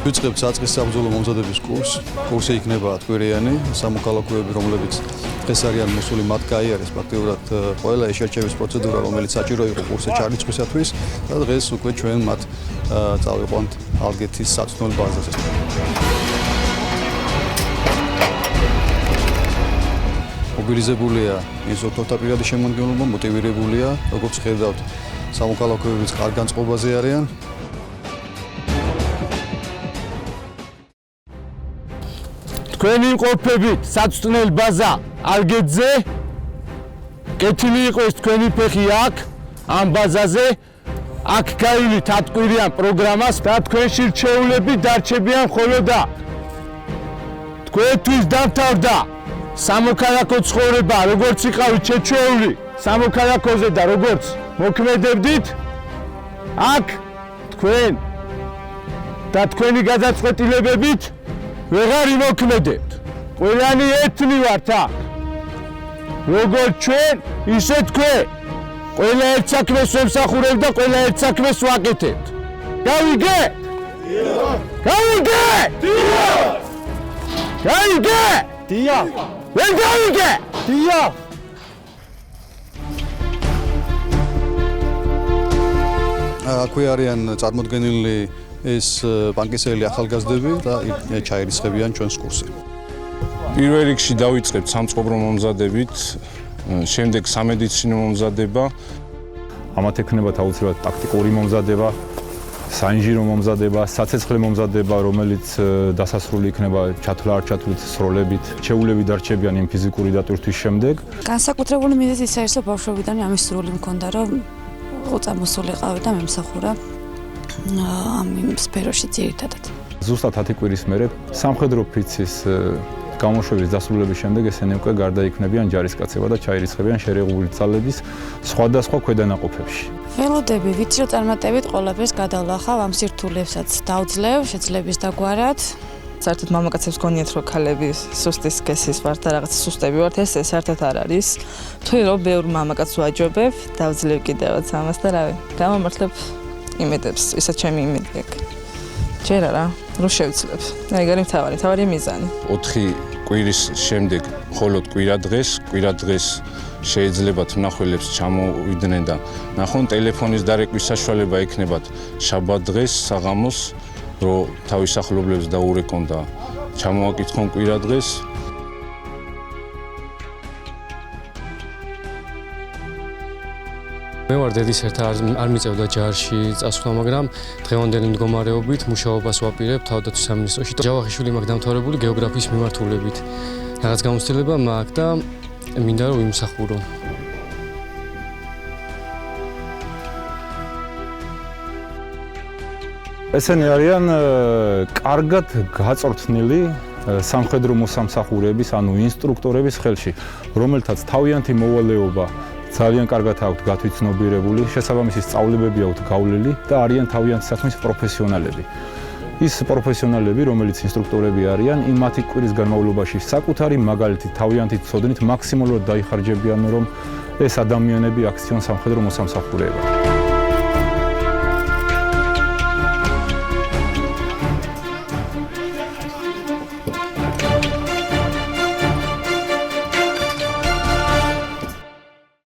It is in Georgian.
ვიწყებთ საწყის საბრძოლო მომზადების კურსს. კურსი იქნება კვირიანი, სამოქალაქოები, რომლებიც დღეს არიან მოსული, მათ გაიარეს ფაქტიურად ყველა შეერჩევის პროცედურა, რომელიც საჭირო იყო კურსზე ჩარიცხვისათვის და დღეს უკვე ჩვენ მათ წავიყვანთ ალგეთის საცდელ ბაზაზე. მობილიზებულია ის ოქროთა პირადი შემადგენლობა, მოტივირებულია, როგორც ხედავთ, სამოქალაქოებიც კარგ განწყობაზე არიან. თქვენი იმყოფებით საცდელ ბაზა ალგეთზე, კეთილი იყო ეს თქვენი ფეხი აქ, ამ ბაზაზე, აქ გაივით ათკვირიან პროგრამას და თქვენში რჩეულები დარჩებიან მხოლოდ აქ. თქვენთვის დამთავრდა სამოქალაქო ცხოვრება, როგორც იყავით შეჩეული სამოქალაქოზე და როგორც მოქმედებდით, აქ თქვენ და თქვენი გადაწყვეტილებებით ვეღარ იმოქმედებთ. ყველანი ერთნი ვართ აქ. როგორც ჩვენ, ისე თქვენ. ყველა ერთ საქმეს ვემსახურებთ და ყველა ერთ საქმეს ვაკეთებთ. გავიგეთ? დიახ. გავიგეთ? დიახ. გავიგეთ? დიახ. ვერ გავიგეთ? დიახ. აქვე არიან წარმოდგენილი ეს ბანკისელი ახალგაზრდები და ჩაირიცხებიან ჩვენს კურსზე. პირველ რიგში დავიწყებთ სამწყობრო მომზადებით, შემდეგ სამედიცინო მომზადება. ამათ ექნებათ აუცილებლად ტაქტიკური მომზადება, საინჟინრო მომზადება, საცეცხლე მომზადება, რომელიც დასასრული იქნება ჩათვლა არ ჩათვლით სროლებით, ჩეულები დარჩებიან იმ ფიზიკური დატვირთვის შემდეგ. განსაკუთრებული მიზეზი ის არის, რომ ბავშვობიდან ამის სრული მქონდა, რომ უწამოსულიყავი და მემსახურა ამ სფეროში ძირითადად. ზუსტად 10 კვირის მერე სამხედრო ფიცის გამოშვების დასრულების შემდეგ ესენი უკვე გარდაიქმნებიან ჯარისკაცება და ჩაირიცხებიან შერეღებული ძალების სხვადასხვა ქვედანაყოფებში. ველოდები ვიწრო წარმატებით ყველაფერს გადავლახავ ამ სირთულეებსაც დავძლევ შეძლების დაგვარად. საერთოდ მამაკაცებს გონიათ რომ ქალები სუსტი სქესის ვართ და რაღაც სუსტები ვართ, ეს საერთოდ არ არის. თუ რომ ბევრ მამაკაცს ვაჯობებ, დავძლევ კიდევაც ამას და რავი, გამომართლებ იმედებს, ისაც ჩემი იმედი აქვს. ჯერ არა, რომ შევძლებ. ეგ არის მთავარი მიზანი. 4 კვირის შემდეგ მხოლოდ კვირა დღეს შეიძლებათ მნახველებს ჩამოვიდნენ და ნახონ ტელეფონის დარეკვის საშუალება ექნებათ შაბათ დღეს საღამოს, რომ თავის ახლობლებს დაურეკონ და ჩამოაკითხონ კვირა დღეს. მე ვარ დედის ერთ არ მიწევდა ჯარში წასვლა, მაგრამ დღევანდელი მდგომარეობით მუშაობას ვაპირებ თავდაცვის სამინისტროში. ჯავახიშვილი მაქვს დამთავრებული გეოგრაფიის მიმართულებით. რაღაც გამოცდილება მაქვს და მინდა რომ ვიმსახურო. ესენი არიან კარგად გაწორთნილი სამხედრო მოსამსახურეების, ანუ ინსტრუქტორების ხელში, რომელთაც თავიანთი მოვალეობა ძალიან კარგად აქვთ გათვითცნობიერებული, შესაბამისი სწავლებები აქვთ გავლილი და არიან თავიანთი საქმის პროფესიონალები. ის პროფესიონალები, რომელიც ინსტრუქტორები არიან, იმ 10 კვირის განმავლობაში საკუთარი მაგალითით თავიანთი ცოდნით მაქსიმალურად დაიხარჯებიან, რომ ეს ადამიანები აქციონ სამხედრო მოსამსახურეებად.